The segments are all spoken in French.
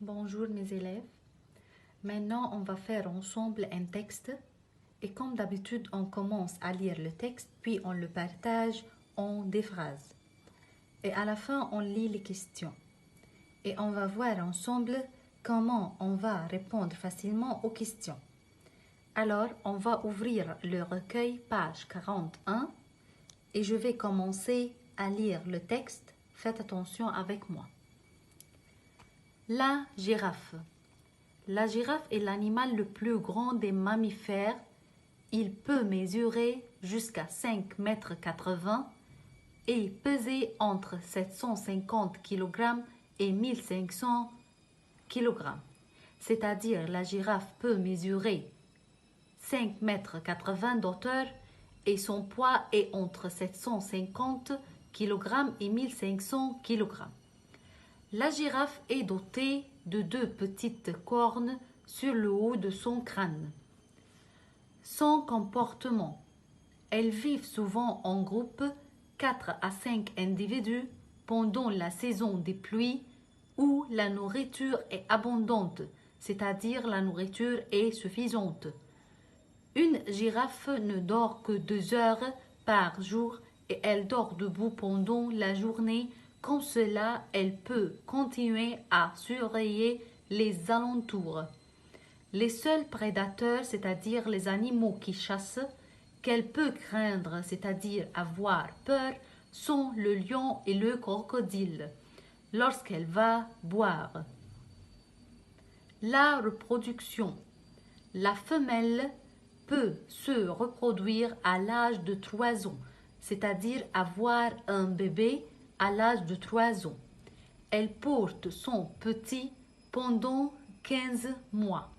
Bonjour mes élèves. Maintenant, on va faire ensemble un texte et comme d'habitude, on commence à lire le texte puis on le partage en des phrases. Et à la fin, on lit les questions. Et on va voir ensemble comment on va répondre facilement aux questions. Alors, on va ouvrir le recueil page 41 et je vais commencer à lire le texte. Faites attention avec moi. La girafe. La girafe est l'animal le plus grand des mammifères. Il peut mesurer jusqu'à 5,80 m et peser entre 750 kg et 1500 kg. C'est-à-dire la girafe peut mesurer 5,80 m d'auteur et son poids est entre 750 kg et 1500 kg. La girafe est dotée de deux petites cornes sur le haut de son crâne. Son comportement. Elles vivent souvent en groupe, 4 à 5 individus, pendant la saison des pluies où la nourriture est abondante, c'est-à-dire la nourriture est suffisante. Une girafe ne dort que 2 heures par jour et elle dort debout pendant la journée. Comme cela, elle peut continuer à surveiller les alentours. Les seuls prédateurs, c'est-à-dire les animaux qui chassent, qu'elle peut craindre, c'est-à-dire avoir peur, sont le lion et le crocodile, lorsqu'elle va boire. La reproduction. La femelle peut se reproduire à l'âge de 3 ans, c'est-à-dire avoir un bébé à l'âge de 3 ans. Elle porte son petit pendant 15 mois.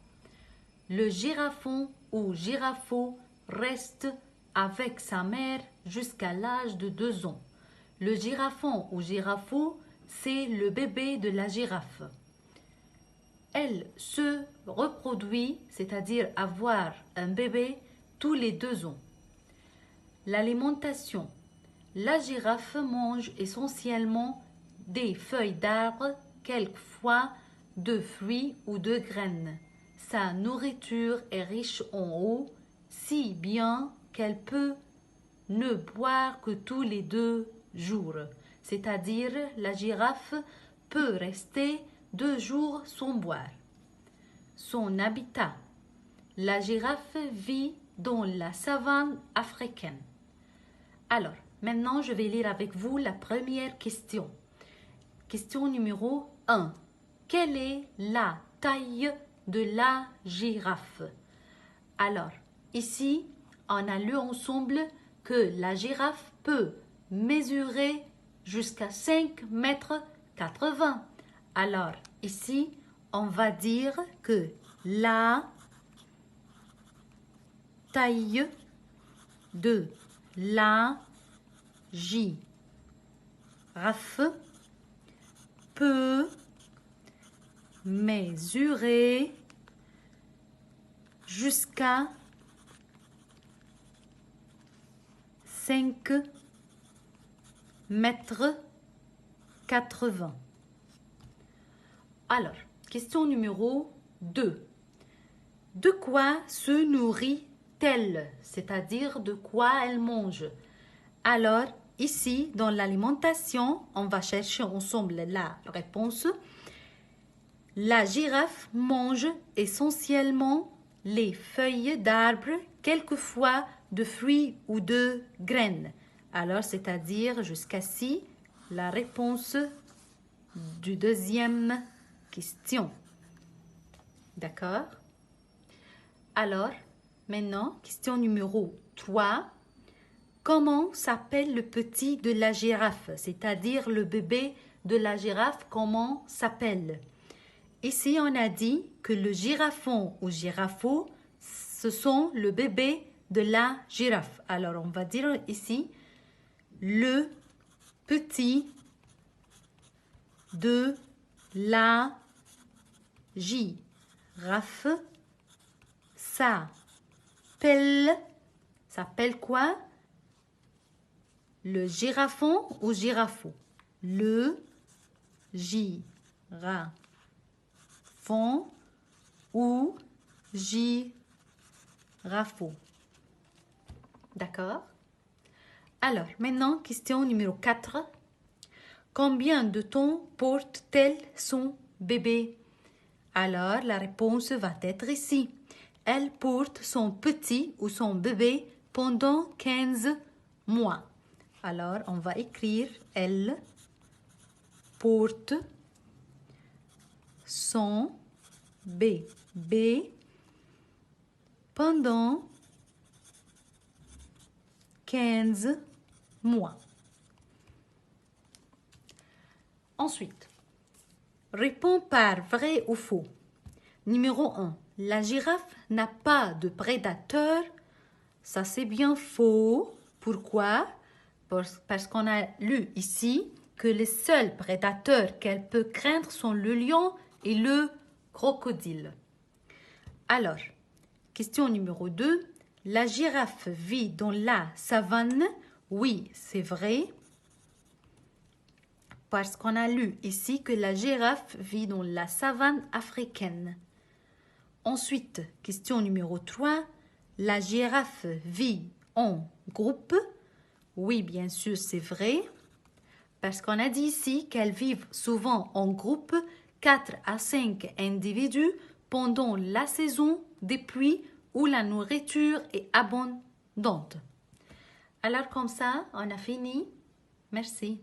Le girafon ou girafeau reste avec sa mère jusqu'à l'âge de 2 ans. Le girafon ou girafeau, c'est le bébé de la girafe. Elle se reproduit, c'est-à-dire avoir un bébé tous les 2 ans. L'alimentation. La girafe mange essentiellement des feuilles d'arbres, quelquefois de fruits ou de graines. Sa nourriture est riche en eau, si bien qu'elle peut ne boire que tous les 2 jours. C'est-à-dire, la girafe peut rester 2 jours sans boire. Son habitat. La girafe vit dans la savane africaine. Alors, maintenant, je vais lire avec vous la première question. Question numéro 1. Quelle est la taille de la girafe? Alors, ici, on a lu ensemble que la girafe peut mesurer jusqu'à 5,80 m. Alors, ici, on va dire que la taille de la girafe peut mesurer jusqu'à 5,80 m. Alors, question numéro 2. De quoi se nourrit-elle? C'est-à-dire de quoi elle mange? Alors, ici, dans l'alimentation, on va chercher ensemble la réponse. La girafe mange essentiellement les feuilles d'arbres, quelquefois de fruits ou de graines. Alors, c'est-à-dire jusqu'ici, la réponse du deuxième question. D'accord? Alors, maintenant, question numéro 3. Comment s'appelle le petit de la girafe? C'est-à-dire le bébé de la girafe, comment s'appelle? Ici, on a dit que le girafon ou girafeau, ce sont le bébé de la girafe. Alors, on va dire ici, le petit de la girafe s'appelle quoi? Le girafon ou girafeau? Le girafon Girafon ou girafo. D'accord? Alors, maintenant, question numéro 4. Combien de temps porte-t-elle son bébé? Alors, la réponse va être ici. Elle porte son petit ou son bébé pendant 15 mois. Alors, on va écrire elle porte son bébé pendant 15 mois. Ensuite, réponds par vrai ou faux. Numéro 1. La girafe n'a pas de prédateur. Ça, c'est bien faux. Pourquoi? Parce qu'on a lu ici que les seuls prédateurs qu'elle peut craindre sont le lion et le crocodile. Alors, question numéro 2. La girafe vit dans la savane. Oui, c'est vrai. Parce qu'on a lu ici que la girafe vit dans la savane africaine. Ensuite, question numéro 3. La girafe vit en groupe. Oui, bien sûr, c'est vrai. Parce qu'on a dit ici qu'elles vivent souvent en groupe, 4 à 5 individus, pendant la saison des pluies où la nourriture est abondante. Alors comme ça, on a fini. Merci.